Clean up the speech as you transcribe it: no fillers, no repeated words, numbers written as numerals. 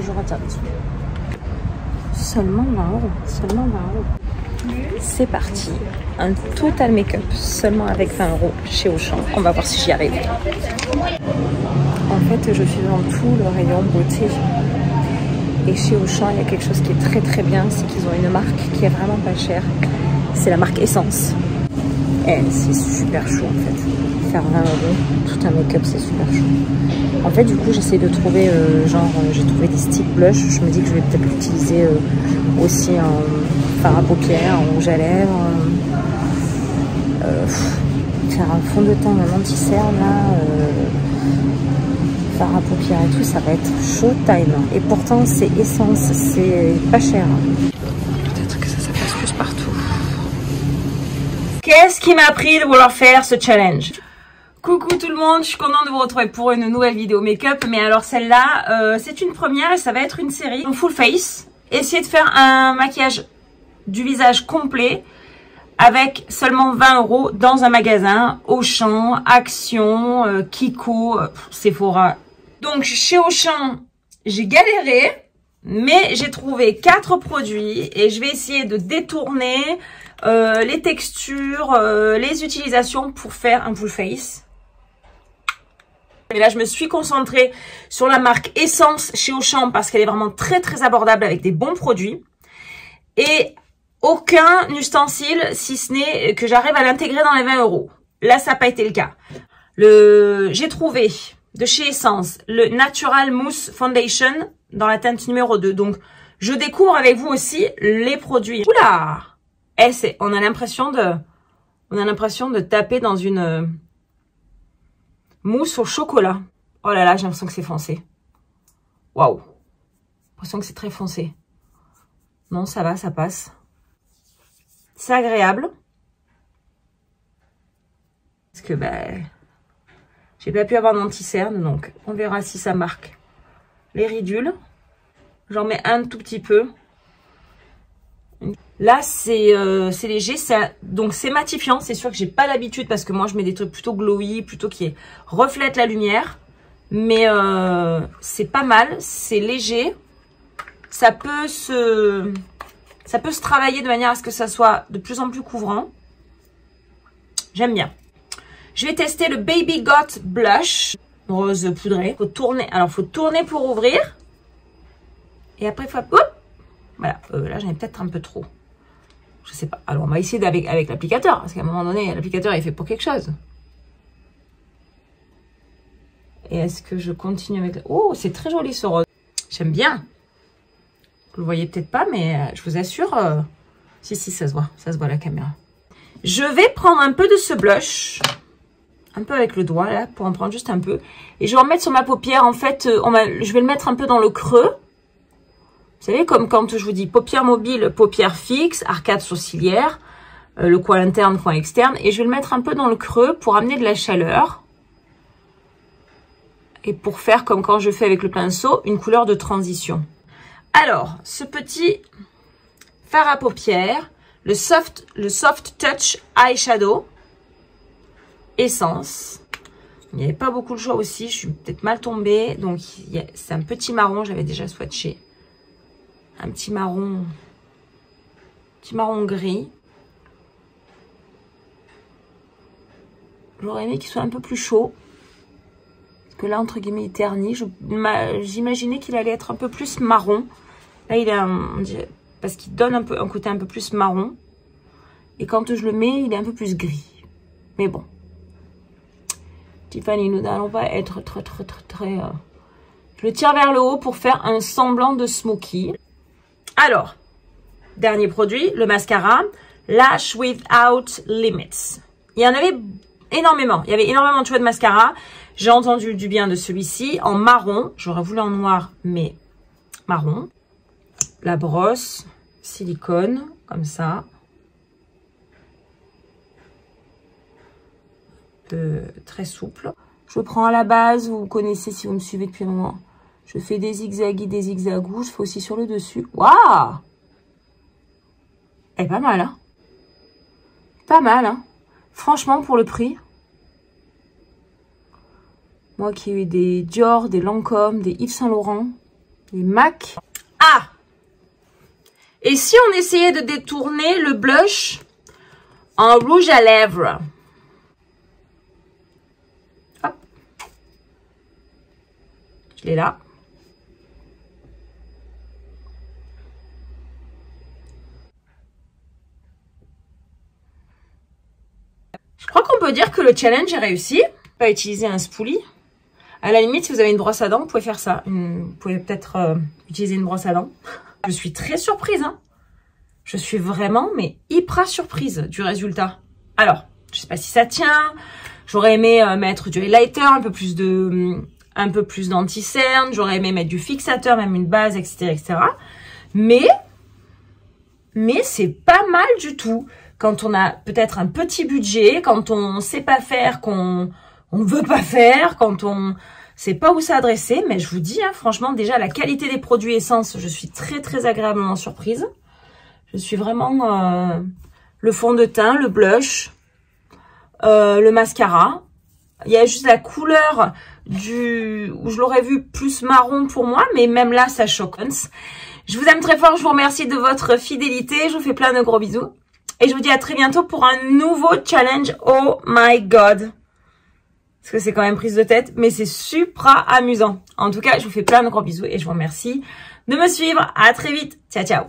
je retire des sous. Seulement 20 euros. Seulement 20 euros. C'est parti. Un total make-up seulement avec 20 euros chez Auchan. On va voir si j'y arrive. En fait, je suis dans tout le rayon beauté. Et chez Auchan, il y a quelque chose qui est très très bien. C'est qu'ils ont une marque qui est vraiment pas chère. C'est la marque Essence. Et c'est super chaud en fait. Faire 20 euros, tout un make-up, c'est super chaud. En fait, du coup, j'essaie de trouver, j'ai trouvé des sticks blush. Je me dis que je vais peut-être l'utiliser aussi en fard à paupières, en rouge à lèvres. Faire un fond de teint, un anti-cerne, là, fard à paupières et tout, ça va être chaud time. Et pourtant, c'est Essence, c'est pas cher. Peut-être que ça passe plus partout. Qu'est-ce qui m'a pris de vouloir faire ce challenge? Coucou tout le monde, je suis contente de vous retrouver pour une nouvelle vidéo make-up. Mais alors celle-là, c'est une première et ça va être une série en full face. Essayer de faire un maquillage du visage complet avec seulement 20 euros dans un magasin Auchan, Action, Kiko, Sephora. Donc chez Auchan, j'ai galéré, mais j'ai trouvé 4 produits et je vais essayer de détourner les textures, les utilisations pour faire un full face. Et là, je me suis concentrée sur la marque Essence chez Auchan parce qu'elle est vraiment très très abordable avec des bons produits. Et aucun ustensile, si ce n'est que j'arrive à l'intégrer dans les 20 euros. Là, ça n'a pas été le cas. J'ai trouvé de chez Essence le Natural Mousse Foundation dans la teinte numéro 2. Donc, je découvre avec vous aussi les produits. Oula! On a l'impression de taper dans une mousse au chocolat. Oh là là, j'ai l'impression que c'est foncé. Waouh. J'ai l'impression que c'est très foncé. Non, ça va, ça passe. C'est agréable. Parce que, j'ai pas pu avoir d'anti-cerne, donc on verra si ça marque les ridules. J'en mets un tout petit peu. Là, c'est léger, donc c'est matifiant. C'est sûr que j'ai pas l'habitude parce que moi, je mets des trucs plutôt glowy, plutôt qui reflètent la lumière. Mais c'est pas mal, c'est léger. Ça peut se travailler de manière à ce que ça soit de plus en plus couvrant. J'aime bien. Je vais tester le Baby Got Blush rose poudré. Faut tourner. Alors, faut tourner pour ouvrir. Et après, il faut... Hop, voilà. Là, j'en ai peut-être un peu trop. Je sais pas. Alors, on va essayer avec l'applicateur. Parce qu'à un moment donné, l'applicateur, il est fait pour quelque chose. Et est-ce que je continue avec... Oh, c'est très joli ce rose. J'aime bien. Vous le voyez peut-être pas, mais je vous assure... Si, ça se voit. Ça se voit à la caméra. Je vais prendre un peu de ce blush. Un peu avec le doigt, là, pour en prendre juste un peu. Et je vais en mettre sur ma paupière. En fait, je vais le mettre un peu dans le creux. Vous savez, comme quand je vous dis paupière mobile, paupière fixe, arcade sourcilière, le coin interne, coin externe. Et je vais le mettre un peu dans le creux pour amener de la chaleur. Et pour faire, comme quand je fais avec le pinceau, une couleur de transition. Alors, ce petit fard à paupières, le Soft Touch Eyeshadow, Essence. Il n'y avait pas beaucoup de choix aussi, je suis peut-être mal tombée. Donc, c'est un petit marron, j'avais déjà swatché. Un petit marron gris. J'aurais aimé qu'il soit un peu plus chaud. Parce que là, entre guillemets, il ternit. J'imaginais qu'il allait être un peu plus marron. Là, il est parce qu'il donne un côté un peu plus marron. Et quand je le mets, il est un peu plus gris. Mais bon. Tiffany, nous n'allons pas être très... Je le tire vers le haut pour faire un semblant de smoky. Alors, dernier produit, le mascara Lash Without Limits. Il y en avait énormément. Il y avait énormément de choix de mascara. J'ai entendu du bien de celui-ci en marron. J'aurais voulu en noir, mais marron. La brosse, silicone, comme ça. Très souple. Je prends à la base, vous connaissez si vous me suivez depuis un moment. Je fais des zigzags, des zigzagous. Je fais aussi sur le dessus. Waouh! Elle est pas mal, hein? Pas mal, hein? Franchement, pour le prix. Moi qui ai eu des Dior, des Lancôme, des Yves Saint Laurent. Les MAC. Ah! Et si on essayait de détourner le blush en rouge à lèvres? Hop. Je l'ai là. Je crois qu'on peut dire que le challenge est réussi. On va utiliser un spoolie. À la limite, si vous avez une brosse à dents, vous pouvez faire ça. Vous pouvez peut-être utiliser une brosse à dents. Je suis très surprise, hein. Je suis vraiment, mais hyper surprise du résultat. Alors, je sais pas si ça tient. J'aurais aimé mettre du highlighter, un peu plus d'anti-cerne. J'aurais aimé mettre du fixateur, même une base, etc., etc. Mais c'est pas mal du tout. Quand on a peut-être un petit budget, quand on sait pas faire, qu'on veut pas faire, quand on sait pas où s'adresser. Mais je vous dis, hein, franchement, déjà, la qualité des produits Essence, je suis très, très agréablement surprise. Je suis vraiment le fond de teint, le blush, le mascara. Il y a juste la couleur où je l'aurais vu plus marron pour moi, mais même là, ça choque. Je vous aime très fort, je vous remercie de votre fidélité. Je vous fais plein de gros bisous. Et je vous dis à très bientôt pour un nouveau challenge. Oh my god. Parce que c'est quand même prise de tête, mais c'est super amusant. En tout cas, je vous fais plein de gros bisous et je vous remercie de me suivre. À très vite. Ciao, ciao.